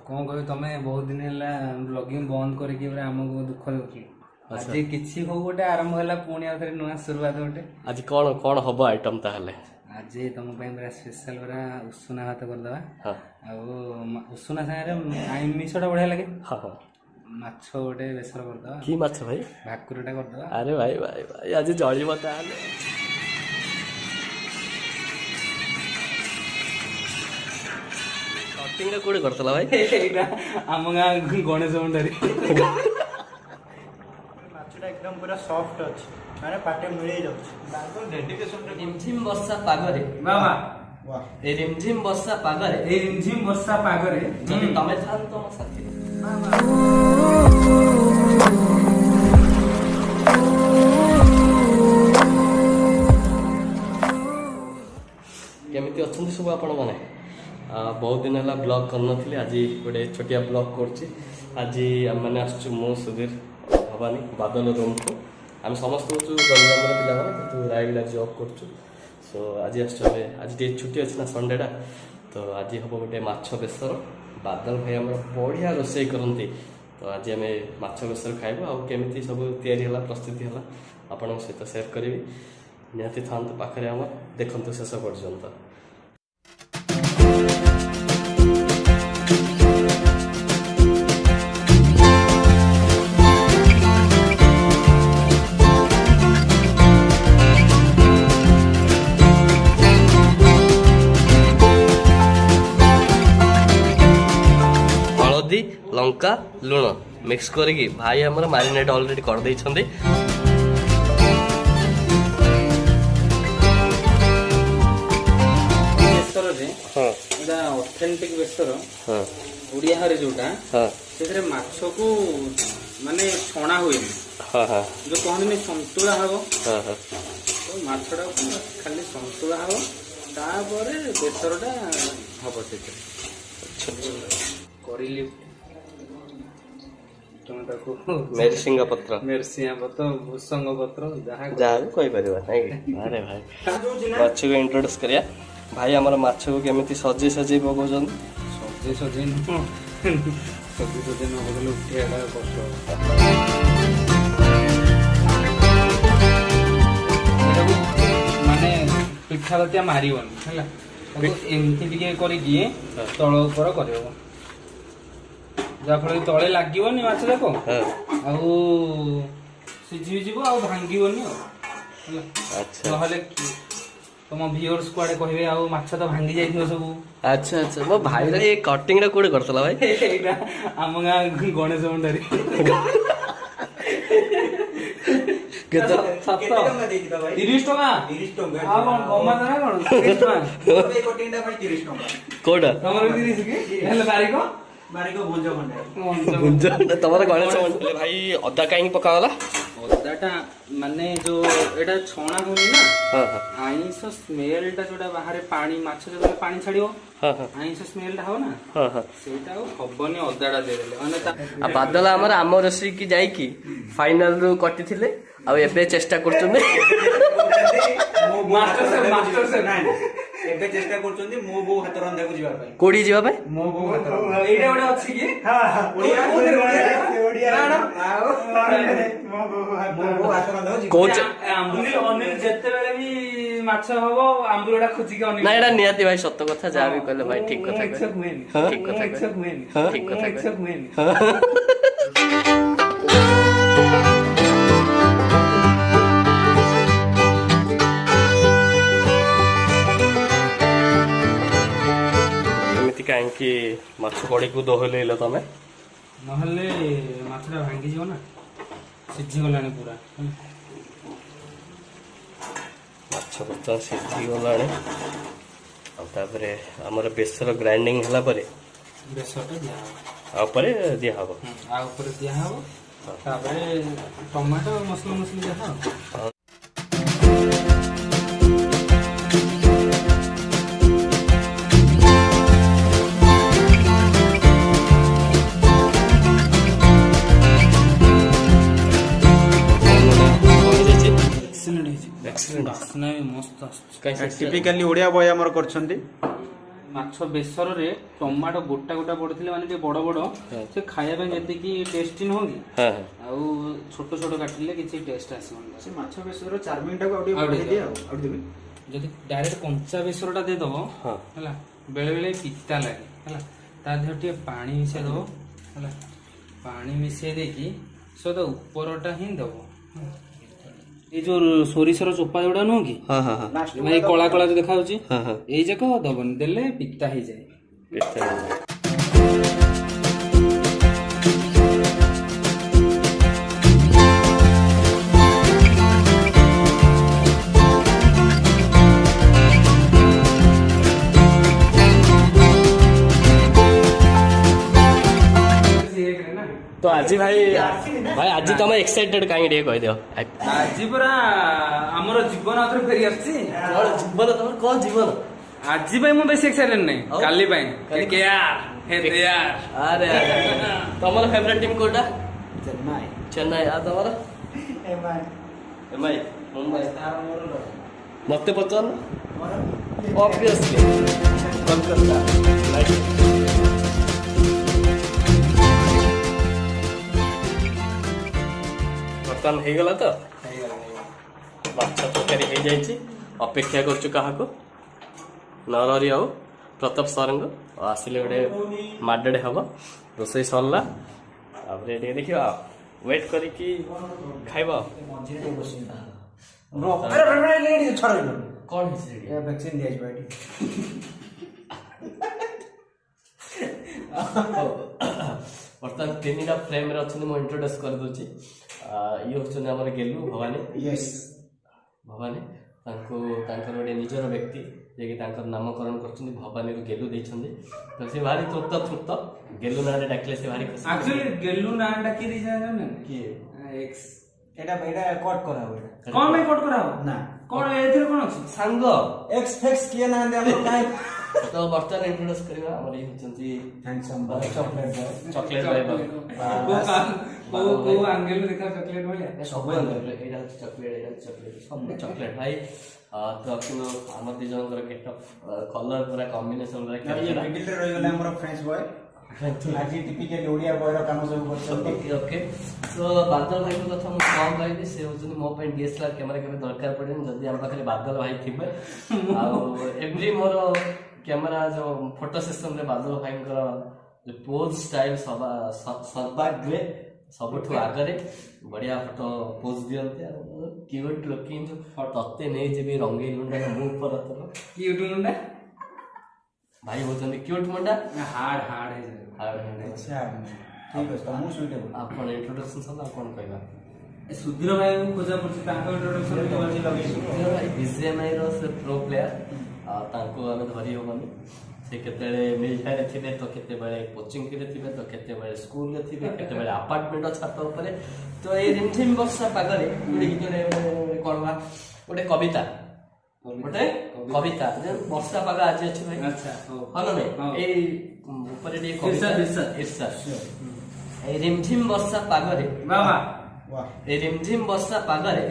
कौन कह तमें बहुत दिन है ब्लॉगिंग बंद करके आमको दुख दौल आज किसी हो गोटे आरंभ है पुणी आउ थे नुआ शुरुआत गोटे आज कौन कौन हम आइटम ताहले आज तुम पूरा स्पेशल पूरा उषुना भात करदे हाँ उषुना सागर आमिषटा बढ़िया लगे हाँ हाँ माछ गोटे बेसर करदे की माछ भाई भाकुरटा करदे अरे भाई भाई भाई आज जलिब ताहले कटिंग रे कोड़े करतला भाई आम गाँ गणेश भंडारी माछटा एकदम पूरा सॉफ्ट अछि माने पाटे मिलै जाउछ ताको डेडिकेशन रे रिमझिम वर्षा पागरे बाबा वाह ए रिमझिम वर्षा पागरे ए रिमझिम वर्षा पागरे जदि तमे थान तो मो साथी केमिति अछंती सब आपण माने बहुत दिन है ब्लॉग करनी आज गोटे छोटिया ब्लॉग आज मैंने आसचु मो सुधीर भवानी बादल रूम को आम समस्त हूँ गंजाम पिला रायगड़ा जॉब कर सो आज आज छुट्टी अच्छी ना संडेटा तो आज हम गोटे माछ बेसर बादल भाई आम बढ़िया रोसे करती तो आज आम माछ बेसर खाइबू आमती सब या प्रस्तुति है आपण सहित सेयार करी निहाती था पाखे आम देखु शेष पर्यंत लंका लुण मिक्स करके भाई आमर मारिनेट ऑलरेडी कर देइछंदी बेसर रे हां एटा ऑथेंटिक बेसर हां उड़िया हरे जोटा हां सेथरे माछ को माने छणा होई हां हां जो कहनी संतुला हबो हां हां तो माछड़ा खाली संतुला हबो तापरे बेसरटा हबो सेथरे करिली मेरसिंगा पत्र भूसंग पत्र जहाँ भी कही पार अरे भाई माछ को इंट्रोड्यूस करिया भाई आमर माछ को केमिति सजे सजे पकाउछन सजे सजे सजे सजे न पकले उठेगा कष्ट माने पिठा बतिया मारिबन हैला एमती टिके करिकी तळ ऊपर करबो जाफल तले लागनी माछ जाक आजी आ भांगनी अच्छा नहले तुम व्यूअर्स कुआडे कहबे आ माछ तो भांगी जाइथिबो सब अच्छा अच्छा मो भाई रे ए कटिंग रे कोडे करतला भाई एटा आम गाँ गणेश भंडारी केते 30 टका आ कोन गम्मा ना कोन 30 टका ए कोटिंगटा पर 30 टका कोडा तमर 30 की हेले बारीको बारीको भुंजा भंडारी गुंजा तमर गणेश मंडल भाई अदा काई पकावला अदाटा माने जो एटा छणा होनी ना हां हां आइंस स्मेलटा जोटा बाहर पानी माछ जो पानी छाड़ियो हां हां आइंस स्मेलटा हो ना हां हां सेटा हबनी अदाटा दे देले माने आ बादल हमर आम रसी की जाई की फाइनल रु कटि थिले आ एबे चेष्टा करछुने मास्टर से एबे चेष्टा करछन्ती मो बो हाथ रंधा को जीवा पाई कोडी जीवा पे मो बो एटा ओडा अछि की हां ओडिया ना मो बो हाथ रंधा को कोच आंबुली अनिल जत्ते बेले भी माछ हबो आंबुलटा खुची के अनिल ना एटा नियाती भाई सत्य कथा जा भी कहले भाई ठीक कथा ठीक कथा ठीक कथा कहीं माछ कड़ी को दोहल तमें नहले माछटा भांगी जीव ना सीझी गलानी पूरा माछ बर्तमान सीझी गलानी आमर बेसर ग्राइंडिंग है बेसरटा दिया दिहब आ ऊपर दिया हबो तापरे टमाटो मसला मसली दिया एक्सीलेंट बास्ना भी मस्त टिपिकली ओडिया बॉय हमर करछन्ती ମାଛ ବେସରରେ ଟମାଟୋ ଗୋଟା ଗୋଟା ପଡିଥିଲେ ମାନେ ଟିକେ ବଡ ବଡ ସେ ଖାଇବା ପାଇଁ ଯେତିକି ଟେଷ୍ଟି ନୁହଁ କି ଆଉ ଛୋଟ ଛୋଟ କାଟିଲେ କିଛି ଟେଷ୍ଟ ଆସିବନି। ସେ ମାଛ ବେସର ଚାର୍ମିଂଟାକୁ ଆଉ ଟିକେ ବଢେଇ ଦିଅ ଆଉ ଦେବି। ଯଦି ଡାଇରେକ୍ଟ କଞ୍ଚା ବେସରଟା ଦେଇଦବ ହେଲା ବେଳେ ବେଳେ ପିତା ଲାଗେ ହେଲା ତା ଦେହରେ ଟିକେ ପାଣି ମିଶେଇ ଦବ ହେଲା ପାଣି ମିଶେଇ ଦେଇକି ସହିତ ଉପରଟା ହିଁ ଦବ। ଏଇ ଯୋଉ ସୋରିଷର ଚୋପା ଯୋଉଟା ନୁହଁ କି ଏଇ କଳା କଳା ଯୋଉ ଦେଖା ଯାଉଛି ଏଇ ଯାକ ଦବନି ଦେଲେ ପିତା ହେଇଯାଏ। तो आज भाई आज तुम एक्साइटेड कहीं टे कह दियो आज पूरा हमर जीवन आउथरे फेरी आछि जीवन तुम कौन जीवन आज भाई मु बेसी एक्साइटेड नै काली पई के यार हे यार अरे तुमर फेवरेट टीम कोटा चेन्नई चेन्नई आ तुमर एमआई एमआई मुंबई तार मोर मते पचन ऑब्वियसली कोलकाता बर्तमान हो गला तो माछ तरकारी हो जाए अपेक्षा करछु काहाको नरहरी आउ प्रताप सरंग आसिले गोटे माडेडे हम रोसई सरला देखिए वेट करिकी खाइबा कौन वैक्सीन दिया बर्तमान तीन फ्रेम रे अच्छे मुझे इंट्रोड्यूस कर दूची ये होचने हमर गेलु भवानी यस भवानी गोटे निजर व्यक्ति जे कि नामकरण कर भवानी गेलु देछंदी तो से भारी तृप्त गेलु ना डाकले से भारी खुशी एक्चुअली गेलु ना डाकी दी जाने ना कि एक्स एटा कट करा हो कोन में कट करा हो ना कोन एथिर कोन अछि सांग एक्स फेक्स किए ना हम काई तो बर्तमान इंट्रोड्यूस करबा हमर ये होचंती हैंडसम चॉकलेट चॉकलेट को एंगल में देखा चॉकलेट बोलिया सब एटा चॉकलेट चॉकलेट भाई तो अपन हमर दी जनकर गेटअप कलर पूरा कॉम्बिनेशन रे ये मिडिल रे रहि गेला हमर फ्रेंच बॉय आज टिपिकल ओडिया बॉय रो काम सब करछन ओके ओके सो बादल भाई को कथा मु कम कहबी से होचनी मो पे डीएसएलआर कैमरा केबे दरकार पड़ेन जदी हम पाखरे बादल भाई थिबे आ एवरी मोर कैमरा जो फोटो सेशन रे बादल भाई को जो पोज स्टाइल सर्वाग्रे सबठु आगरे बढ़िया फोटो पोज दियंते क्यूट लुकिंग जो तत्ते नहीं जेबी रंगीन मुंडा मुंह पर क्यूट मुंडा भाई होचंदी क्यूट मुंडा हार्ड हार्ड है अच्छा ठीक है तो मु सुइटेबल आपन इंट्रोडक्शन सब आपन कहबा सुधीर भाई को खोजा पड़छ तांको इंट्रोडक्शन के बाजी लगे सुधीर भाई बीजेएमआई रो से प्रो प्लेयर तांको हम धरि होबनी से केते मिल जाय थिबे तो केते बेले कोचिंग के थिबे तो केते बेले स्कूल के थिबे केते बेले अपार्टमेंट छात ऊपर तो ए रिमझिम वर्षा पागरे गोटे कोनवा गोटे कविता गोटे कविता जे वर्षा पाग आज अछि भाई अच्छा हनो नै ए ऊपर डी कविता ईर्षा ए रिमझिम वर्षा पागरे बाबा वाह ए रिमझिम वर्षा पागरे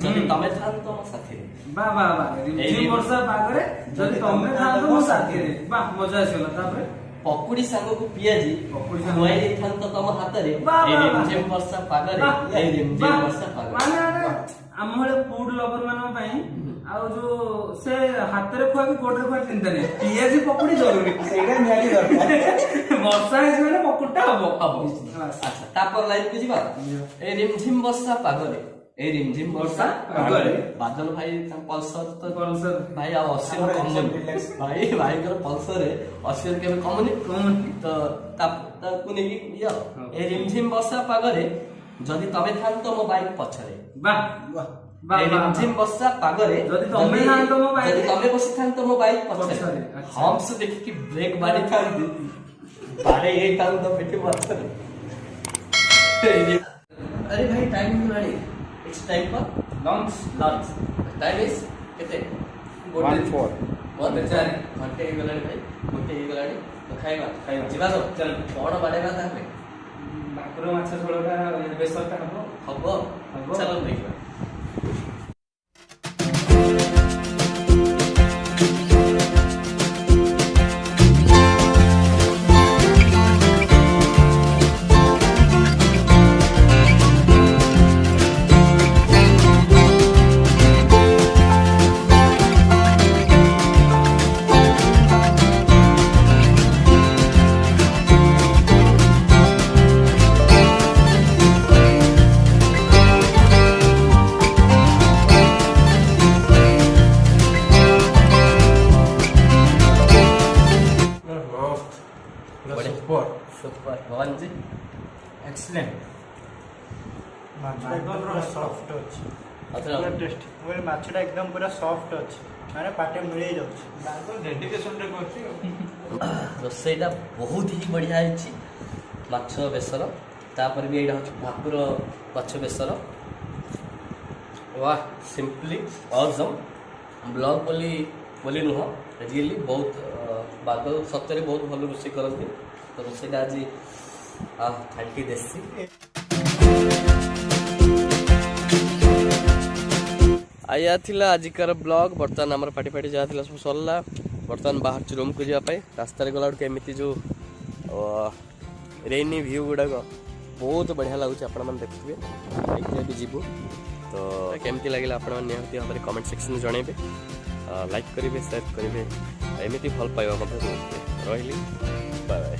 जदि तमे थान तो साथी बाबा रिमझिम वर्षा पागरे जदि तमे थान तो मो साथी रे बा मजा आछला तापरे पकुड़ी सांग को पियाजी खुआई थान तो तम हाथ रे ए रिमझिम वर्षा पागरे ए रिमझिम वर्षा पागरे माने हमले फूड लवर मानो पई आ जो से हाथ रे खुआ के कोट रे खुआ चिंता नहीं पियाजी पकुड़ी जरूरी सेडा नियाली दरकार वर्षा है माने पकुड़टा हबो अच्छा तापर लाइन के जीवा ए रिमझिम वर्षा पागरे ए रिमझिम वर्षा पागरे बादल भाई पल्सर तो पल्सर भाई आ 80 कॉमन भाई भाई कर पल्सर है 80 के कॉमन तो ता कुने की यो ए रिमझिम वर्षा पागरे जदि तमे थान तो मो बाइक पछरे वाह वाह ए रिमझिम वर्षा पागरे जदि तमे थान तो मो बाइक जदि तमे बसी थान तो मो बाइक पछरे हम से देखि कि ब्रेक बाड़ी थान बाड़े ए थान तो पेटी पछरे अरे भाई टाइम मारी it's time for lunch time is केते 14 बेचारे घंटे गलाडी भाई घंटे गलाडी तो खाइबा जीवा तो चल कोन बाडेबा ताले भाकुर माछ झोलटा बेसरटा हबो चलो देखिबा बढ़िया। सुपर सुपर भगवान जी एक्सीलेंट ମାଛଟା ଏକଦମ ପୁରା ସଫ୍ଟ ଅଛି ପୁରା ଟେଷ୍ଟି ମୁଁ କହିଲି ମାଛଟା ଏକଦମ ପୁରା ସଫ୍ଟ ଅଛି ମାନେ ପାଟିରେ ମିଳେଇ ଯାଉଛି ଡେଡିକେସନରେ କରୁଛି ରୋଷେଇଟା ବହୁତ ହି ବଢ଼ିଆ ହେଇଛି। ମାଛ ବେସର ତାପରେ ବି ଏଇଟା ହେଉଛି ଭାକୁର ମାଛ ବେସର। वाह सिंपली ऑसम ब्लॉग बोली नुह रियली बहुत बादल सत्य बहुत भल रोषे करती तो रोषेटा आज खांटी देसी आया थिला आजिकार ब्लॉग बर्तमान आमर पार्टी फाटी जहाँ थिला सब सरला बर्तमान बाहर रूम को जावाई रास्तार गला केमी जो रेनी व्यू गुड़ाक बहुत बढ़िया लगुच आपण मैंने देखुए भी जीवु तो केमती लगे आप निहती भाव में कमेंट सेक्शन में जनइबे लाइक करेंगे शेयर करेंगे एमती भल पाइबा रही बाय बाय।